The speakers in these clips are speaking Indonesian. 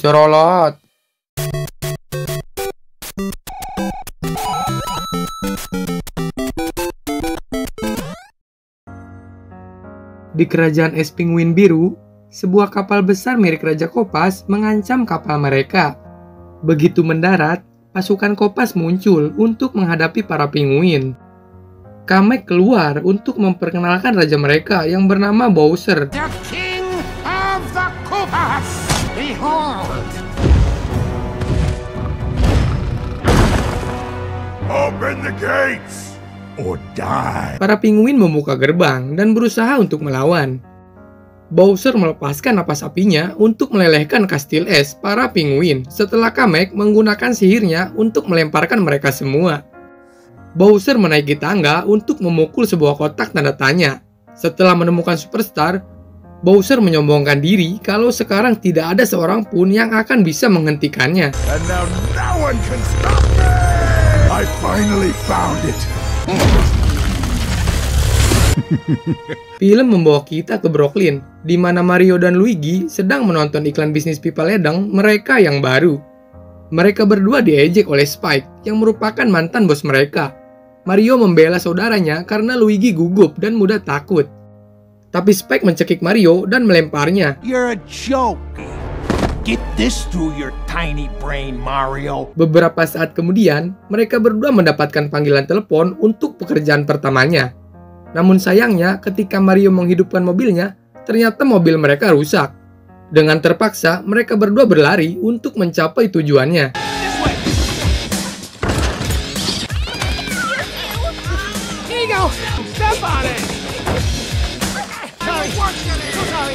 Cerolot. Di kerajaan es Pinguin Biru, sebuah kapal besar milik Raja Kopas mengancam kapal mereka. Begitu mendarat, pasukan Kopas muncul untuk menghadapi para pinguin. Kamek keluar untuk memperkenalkan raja mereka yang bernama Bowser. The King of the Kopas! Behold! Open the gates or die. Para pinguin membuka gerbang dan berusaha untuk melawan. Bowser melepaskan napas apinya untuk melelehkan kastil es para pinguin setelah Kamek menggunakan sihirnya untuk melemparkan mereka semua. Bowser menaiki tangga untuk memukul sebuah kotak tanda tanya. Setelah menemukan Superstar, Bowser menyombongkan diri kalau sekarang tidak ada seorang pun yang akan bisa menghentikannya. And now no one can stop me! I finally found it. Film membawa kita ke Brooklyn, di mana Mario dan Luigi sedang menonton iklan bisnis pipa ledeng mereka yang baru. Mereka berdua diejek oleh Spike, yang merupakan mantan bos mereka. Mario membela saudaranya karena Luigi gugup dan mudah takut. Tapi Spike mencekik Mario dan melemparnya. You're a joke! Get this through your tiny brain, Mario! Beberapa saat kemudian, mereka berdua mendapatkan panggilan telepon untuk pekerjaan pertamanya. Namun sayangnya, ketika Mario menghidupkan mobilnya, ternyata mobil mereka rusak. Dengan terpaksa, mereka berdua berlari untuk mencapai tujuannya. Here you go! Step on it! Sorry, so sorry.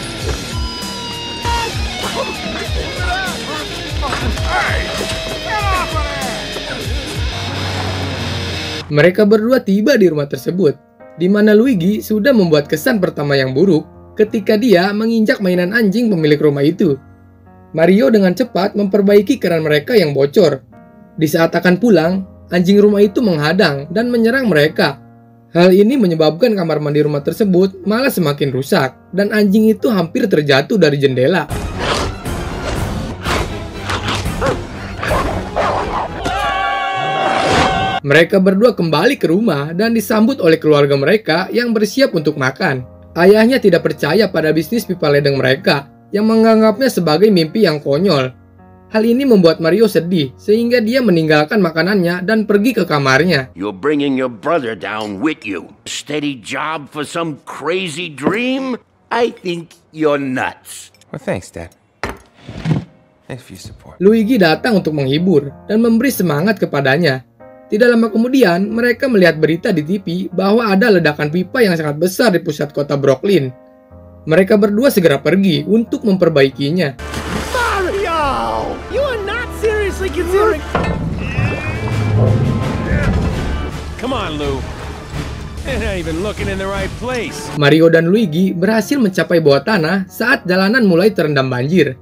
Hey! Get off of there! Mereka berdua tiba di rumah tersebut, di mana Luigi sudah membuat kesan pertama yang buruk ketika dia menginjak mainan anjing pemilik rumah itu. Mario dengan cepat memperbaiki keran mereka yang bocor. Di saat akan pulang, anjing rumah itu menghadang dan menyerang mereka. Hal ini menyebabkan kamar mandi rumah tersebut malah semakin rusak, dan anjing itu hampir terjatuh dari jendela. Mereka berdua kembali ke rumah dan disambut oleh keluarga mereka yang bersiap untuk makan. Ayahnya tidak percaya pada bisnis pipa ledeng mereka, yang menganggapnya sebagai mimpi yang konyol. Hal ini membuat Mario sedih, sehingga dia meninggalkan makanannya dan pergi ke kamarnya. You're bringing your brother down with you. Steady job for some crazy dream? I think you're nuts. Well, thanks, Dad. Thanks for your support. Luigi datang untuk menghibur dan memberi semangat kepadanya. Tidak lama kemudian, mereka melihat berita di TV bahwa ada ledakan pipa yang sangat besar di pusat kota Brooklyn. Mereka berdua segera pergi untuk memperbaikinya. Mario! You are not seriously considering... Come on, Lou. You're not even looking in the right place. Mario dan Luigi berhasil mencapai bawah tanah saat jalanan mulai terendam banjir.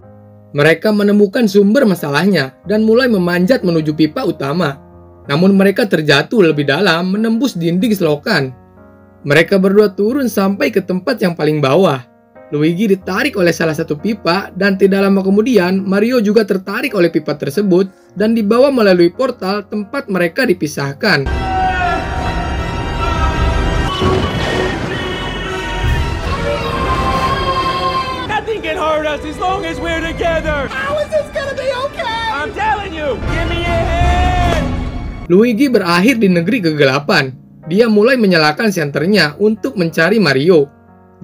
Mereka menemukan sumber masalahnya dan mulai memanjat menuju pipa utama. Namun mereka terjatuh lebih dalam menembus dinding selokan. Mereka berdua turun sampai ke tempat yang paling bawah. Luigi ditarik oleh salah satu pipa dan tidak lama kemudian Mario juga tertarik oleh pipa tersebut dan dibawa melalui portal tempat mereka dipisahkan. Nothing can hurt us as long as we're together. How is this gonna be okay? I'm telling you, give me a hand. Luigi berakhir di negeri kegelapan. Dia mulai menyalakan senternya untuk mencari Mario.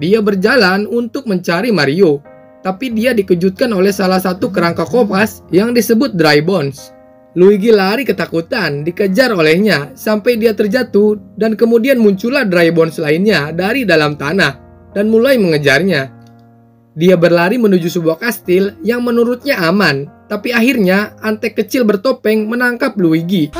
Dia berjalan untuk mencari Mario, tapi dia dikejutkan oleh salah satu kerangka Kopas yang disebut Dry Bones. Luigi lari ketakutan, dikejar olehnya sampai dia terjatuh dan kemudian muncullah Dry Bones lainnya dari dalam tanah dan mulai mengejarnya. Dia berlari menuju sebuah kastil yang menurutnya aman, tapi akhirnya antek kecil bertopeng menangkap Luigi.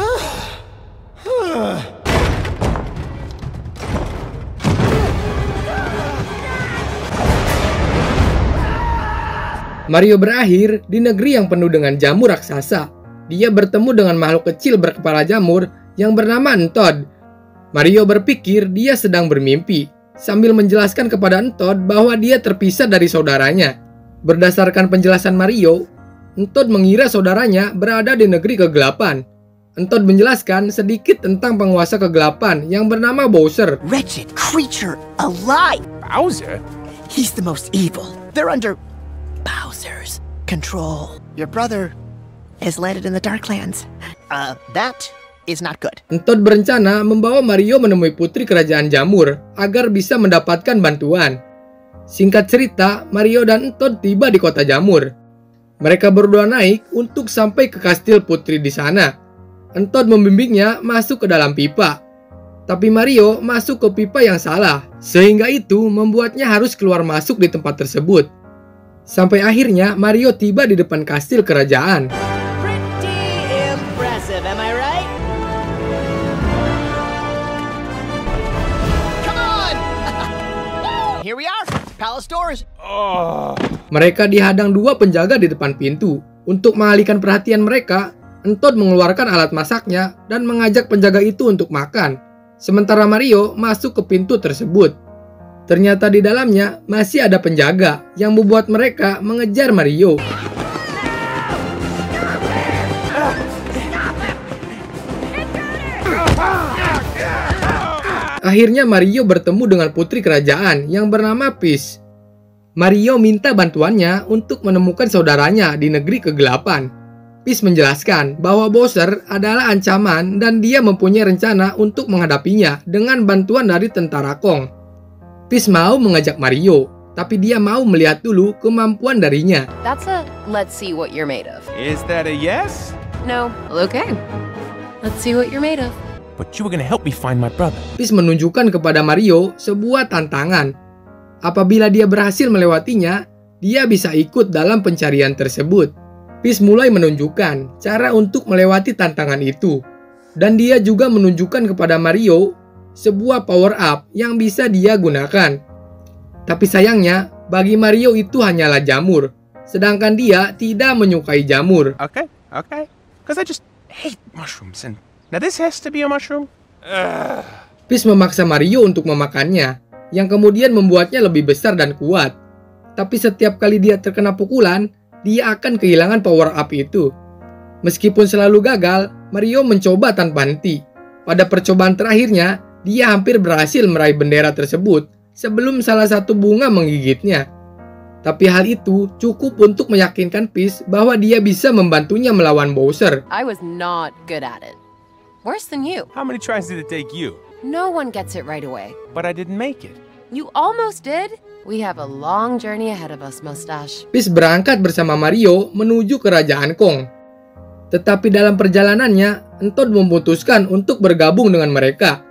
Mario berakhir di negeri yang penuh dengan jamur raksasa. Dia bertemu dengan makhluk kecil berkepala jamur yang bernama Entod. Mario berpikir dia sedang bermimpi, sambil menjelaskan kepada Entod bahwa dia terpisah dari saudaranya. Berdasarkan penjelasan Mario, Entoad mengira saudaranya berada di negeri kegelapan. Entoad menjelaskan sedikit tentang penguasa kegelapan yang bernama Bowser. Wretched creature alive! Bowser? He's the most evil. They're under Bowser's control. Your brother has landed in the Darklands. That is not good. Entoad berencana membawa Mario menemui putri kerajaan jamur agar bisa mendapatkan bantuan. Singkat cerita, Mario dan Entoad tiba di kota jamur. Mereka berdua naik untuk sampai ke kastil putri di sana. Entoad membimbingnya masuk ke dalam pipa. Tapi Mario masuk ke pipa yang salah, sehingga itu membuatnya harus keluar masuk di tempat tersebut. Sampai akhirnya Mario tiba di depan kastil kerajaan. Pretty impressive, am I right? Come on! Here we are, palace doors. Mereka dihadang dua penjaga di depan pintu. Untuk mengalihkan perhatian mereka, Entoad mengeluarkan alat masaknya dan mengajak penjaga itu untuk makan. Sementara Mario masuk ke pintu tersebut. Ternyata di dalamnya masih ada penjaga yang membuat mereka mengejar Mario. Akhirnya Mario bertemu dengan putri kerajaan yang bernama Peach. Mario minta bantuannya untuk menemukan saudaranya di negeri kegelapan. Peach menjelaskan bahwa Bowser adalah ancaman dan dia mempunyai rencana untuk menghadapinya dengan bantuan dari tentara Kong. Peach mau mengajak Mario, tapi dia mau melihat dulu kemampuan darinya. That's a let's see what you're made of. Is that a yes? No, well, okay. Let's see what you're made of. But you were gonna help me find my brother. Peach menunjukkan kepada Mario sebuah tantangan. Apabila dia berhasil melewatinya, dia bisa ikut dalam pencarian tersebut. Peach mulai menunjukkan cara untuk melewati tantangan itu. Dan dia juga menunjukkan kepada Mario sebuah power up yang bisa dia gunakan. Tapi sayangnya, bagi Mario itu hanyalah jamur. Sedangkan dia tidak menyukai jamur. Okay. Because I just hate mushrooms, and now this has to be a mushroom. Peach memaksa Mario untuk memakannya, yang kemudian membuatnya lebih besar dan kuat. Tapi setiap kali dia terkena pukulan, dia akan kehilangan power up itu. Meskipun selalu gagal, Mario mencoba tanpa henti. Pada percobaan terakhirnya, dia hampir berhasil meraih bendera tersebut sebelum salah satu bunga menggigitnya. Tapi hal itu cukup untuk meyakinkan Peach bahwa dia bisa membantunya melawan Bowser. I was not good at it. Worse than you. How many tries did it take you? No one gets it right away. But I didn't make it. You almost did. We have a long journey ahead of us, Mustache. Peach berangkat bersama Mario menuju kerajaan Kong. Tetapi dalam perjalanannya, Entoad memutuskan untuk bergabung dengan mereka.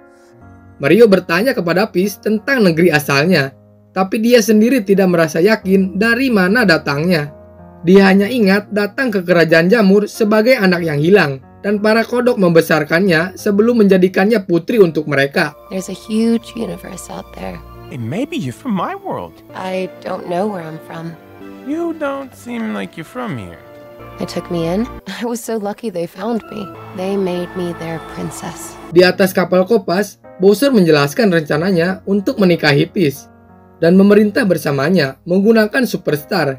Mario bertanya kepada Peach tentang negeri asalnya, tapi dia sendiri tidak merasa yakin dari mana datangnya. Dia hanya ingat datang ke kerajaan jamur sebagai anak yang hilang, dan para kodok membesarkannya sebelum menjadikannya putri untuk mereka. There's a huge universe out there. Hey, maybe you're from my world. I don't know where I'm from. You don't seem like you're from here. They took me in. I was so lucky they found me. They made me their princess. Di atas kapal Kopas, Bowser menjelaskan rencananya untuk menikahi Peach dan memerintah bersamanya menggunakan Superstar.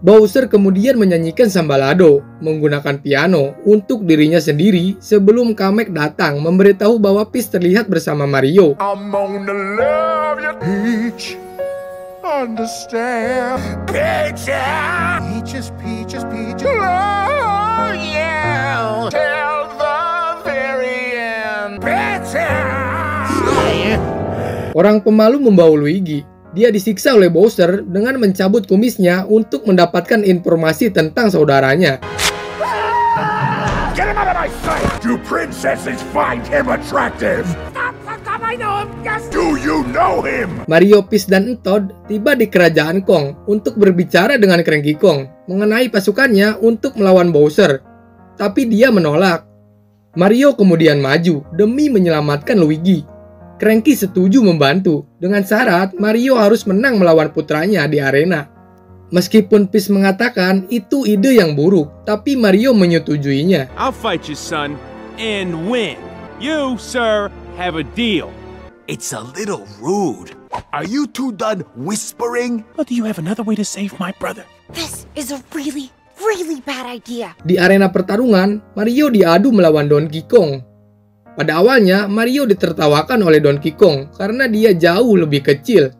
Bowser kemudian menyanyikan Sambalado menggunakan piano untuk dirinya sendiri sebelum Kamek datang memberitahu bahwa Peach terlihat bersama Mario. I'm gonna love you, Peach. Understand? Peaches, peaches, peaches. Oh, yeah. Till the very end. Peaches. Orang pemalu membawa Luigi. Dia disiksa oleh Bowser dengan mencabut kumisnya untuk mendapatkan informasi tentang saudaranya. Get him out of my sight! Do princesses find him attractive? Stop, I know him, yes! Do you know him? Mario, Peach, dan Entoad tiba di kerajaan Kong untuk berbicara dengan Cranky Kong mengenai pasukannya untuk melawan Bowser. Tapi dia menolak. Mario kemudian maju demi menyelamatkan Luigi. Cranky setuju membantu dengan syarat Mario harus menang melawan putranya di arena. Meskipun Peach mengatakan itu ide yang buruk, tapi Mario menyetujuinya. I'll fight you, son, and win. You, sir, have a deal. It's a little rude. Are you two done whispering? Well, do you have another way to save my brother? This is a really, really bad idea. Di arena pertarungan, Mario diadu melawan Donkey Kong. Pada awalnya, Mario ditertawakan oleh Donkey Kong karena dia jauh lebih kecil.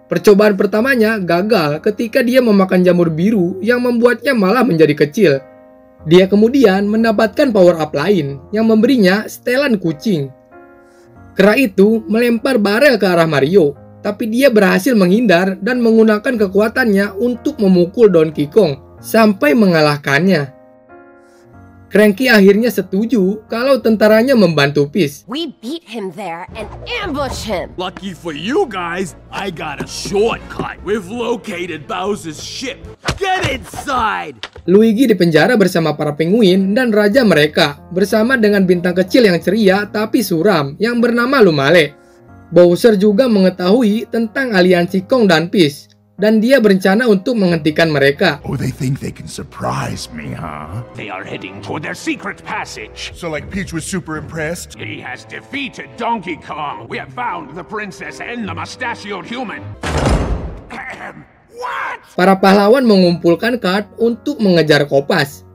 Percobaan pertamanya gagal ketika dia memakan jamur biru yang membuatnya malah menjadi kecil. Dia kemudian mendapatkan power up lain yang memberinya setelan kucing. Kera itu melempar barel ke arah Mario, tapi dia berhasil menghindar dan menggunakan kekuatannya untuk memukul Donkey Kong sampai mengalahkannya. Cranky akhirnya setuju kalau tentaranya membantu Peach. We beat him there and ambushed him. Lucky for you guys, I got a shortcut. We've located Bowser's ship. Get inside! Luigi dipenjara bersama para penguin dan raja mereka, bersama dengan bintang kecil yang ceria tapi suram yang bernama Lumale. Bowser juga mengetahui tentang aliansi Kong dan Peach, dan dia berencana untuk menghentikan mereka. Oh, they think they can surprise me, huh? They are heading toward their secret passage. So like Peach was super impressed? He has defeated Donkey Kong. We have found the princess and the mustachioed human. What? Para pahlawan mengumpulkan kart untuk mengejar Kopas.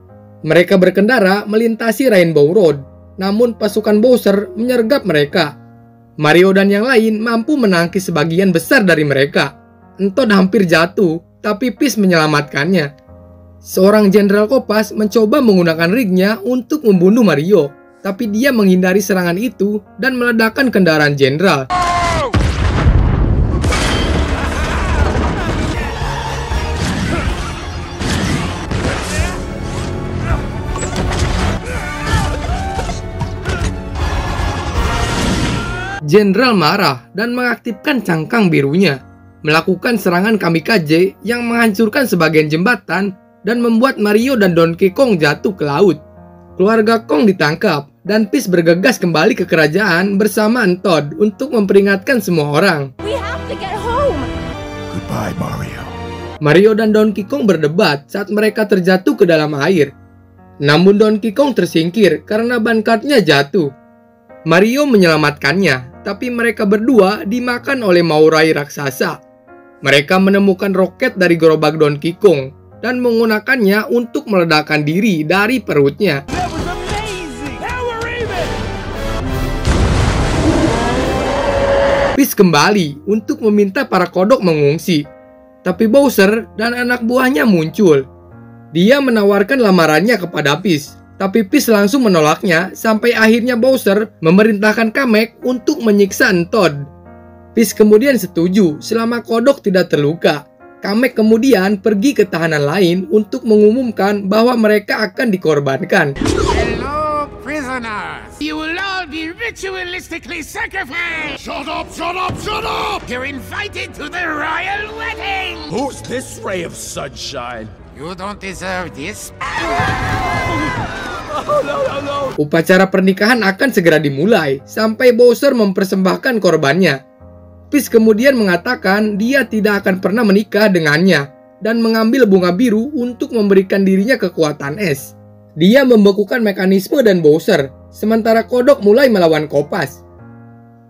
Mereka berkendara melintasi Rainbow Road, namun pasukan Bowser menyergap mereka. Mario dan yang lain mampu menangkis sebagian besar dari mereka. Toad hampir jatuh, tapi Peach menyelamatkannya. Seorang Jenderal Kopas mencoba menggunakan rignya untuk membunuh Mario, tapi dia menghindari serangan itu dan meledakkan kendaraan Jenderal. Jenderal marah dan mengaktifkan cangkang birunya, melakukan serangan kamikaze yang menghancurkan sebagian jembatan dan membuat Mario dan Donkey Kong jatuh ke laut. Keluarga Kong ditangkap dan Peach bergegas kembali ke kerajaan bersama Toad untuk memperingatkan semua orang. We have to get home. Goodbye, Mario. Mario dan Donkey Kong berdebat saat mereka terjatuh ke dalam air. Namun Donkey Kong tersingkir karena ban kartnya jatuh. Mario menyelamatkannya, tapi mereka berdua dimakan oleh Maurai raksasa. Mereka menemukan roket dari gerobak Donkey Kong dan menggunakannya untuk meledakkan diri dari perutnya. That was amazing! Now we're even! Peach kembali untuk meminta para kodok mengungsi. Tapi Bowser dan anak buahnya muncul. Dia menawarkan lamarannya kepada Peach, tapi Peach langsung menolaknya sampai akhirnya Bowser memerintahkan Kamek untuk menyiksa Toad. Peach kemudian setuju selama kodok tidak terluka. Kamek kemudian pergi ke tahanan lain untuk mengumumkan bahwa mereka akan dikorbankan. Hello, prisoners! You will all be ritualistically sacrificed! Shut up, shut up, shut up! You're invited to the royal wedding! Who's this ray of sunshine? You don't deserve this. Upacara pernikahan akan segera dimulai sampai Bowser mempersembahkan korbannya. Peach kemudian mengatakan dia tidak akan pernah menikah dengannya dan mengambil bunga biru untuk memberikan dirinya kekuatan es. Dia membekukan mekanisme dan Bowser, sementara kodok mulai melawan Kopas.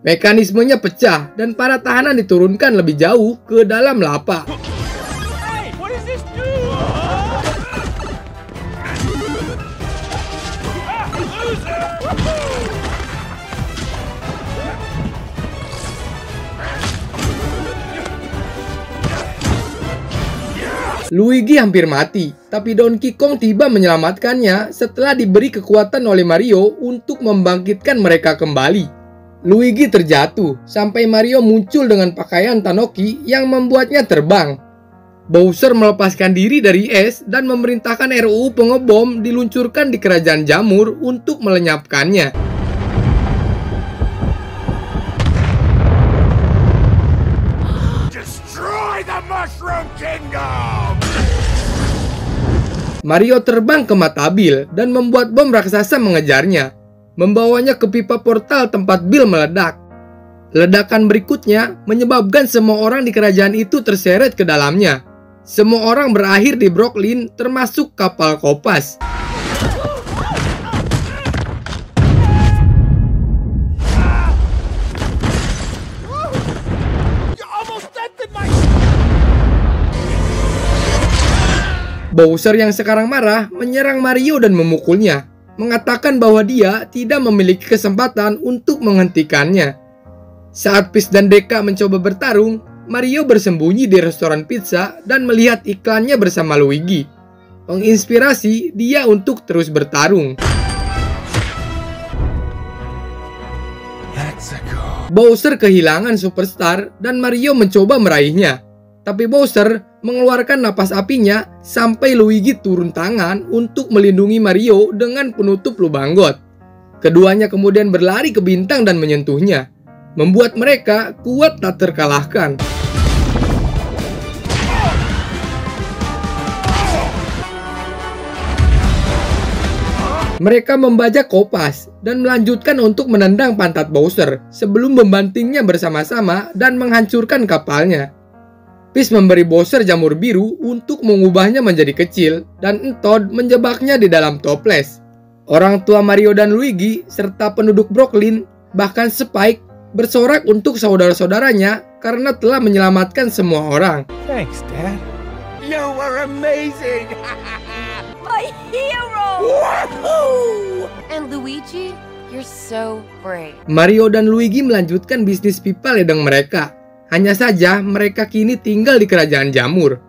Mekanismenya pecah dan para tahanan diturunkan lebih jauh ke dalam lapak. Hey, what does this do? Luigi hampir mati, tapi Donkey Kong tiba menyelamatkannya setelah diberi kekuatan oleh Mario untuk membangkitkan mereka kembali. Luigi terjatuh sampai Mario muncul dengan pakaian Tanuki yang membuatnya terbang. Bowser melepaskan diri dari es dan memerintahkan RUU pengebom diluncurkan di kerajaan jamur untuk melenyapkannya. Destroy the Mushroom Kingdom! Mario terbang ke Matabil dan membuat bom raksasa mengejarnya, membawanya ke pipa portal tempat Bill meledak. Ledakan berikutnya menyebabkan semua orang di kerajaan itu terseret ke dalamnya. Semua orang berakhir di Brooklyn, termasuk kapal Kopas. Bowser yang sekarang marah menyerang Mario dan memukulnya, mengatakan bahwa dia tidak memiliki kesempatan untuk menghentikannya. Saat Peach dan Deka mencoba bertarung, Mario bersembunyi di restoran pizza dan melihat iklannya bersama Luigi, menginspirasi dia untuk terus bertarung. Bowser kehilangan superstar dan Mario mencoba meraihnya. Tapi Bowser mengeluarkan napas apinya sampai Luigi turun tangan untuk melindungi Mario dengan penutup lubang got. Keduanya kemudian berlari ke bintang dan menyentuhnya, membuat mereka kuat tak terkalahkan. Mereka membajak kopas dan melanjutkan untuk menendang pantat Bowser sebelum membantingnya bersama-sama dan menghancurkan kapalnya. Peach memberi Bowser jamur biru untuk mengubahnya menjadi kecil dan Toad menjebaknya di dalam toples. Orang tua Mario dan Luigi serta penduduk Brooklyn, bahkan Spike, bersorak untuk saudara-saudaranya karena telah menyelamatkan semua orang. Thanks, Dad. You were amazing! My hero! Wahoo! And Luigi, you're so brave. Mario dan Luigi melanjutkan bisnis pipa ledeng mereka. Hanya saja mereka kini tinggal di kerajaan jamur.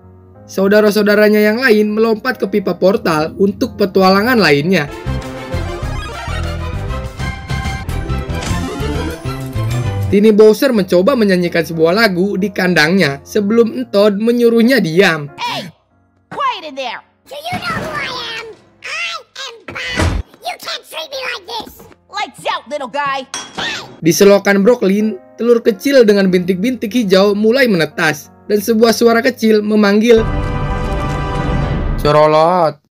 Saudara-saudaranya yang lain melompat ke pipa portal untuk petualangan lainnya. Kini Bowser mencoba menyanyikan sebuah lagu di kandangnya sebelum Toad menyuruhnya diam. Hey! Quiet in there! Do you know who I am? I am Bob! You can't treat me like this! Lights out, little guy! Di selokan Brooklyn, telur kecil dengan bintik-bintik hijau mulai menetas dan sebuah suara kecil memanggil, "Corolot."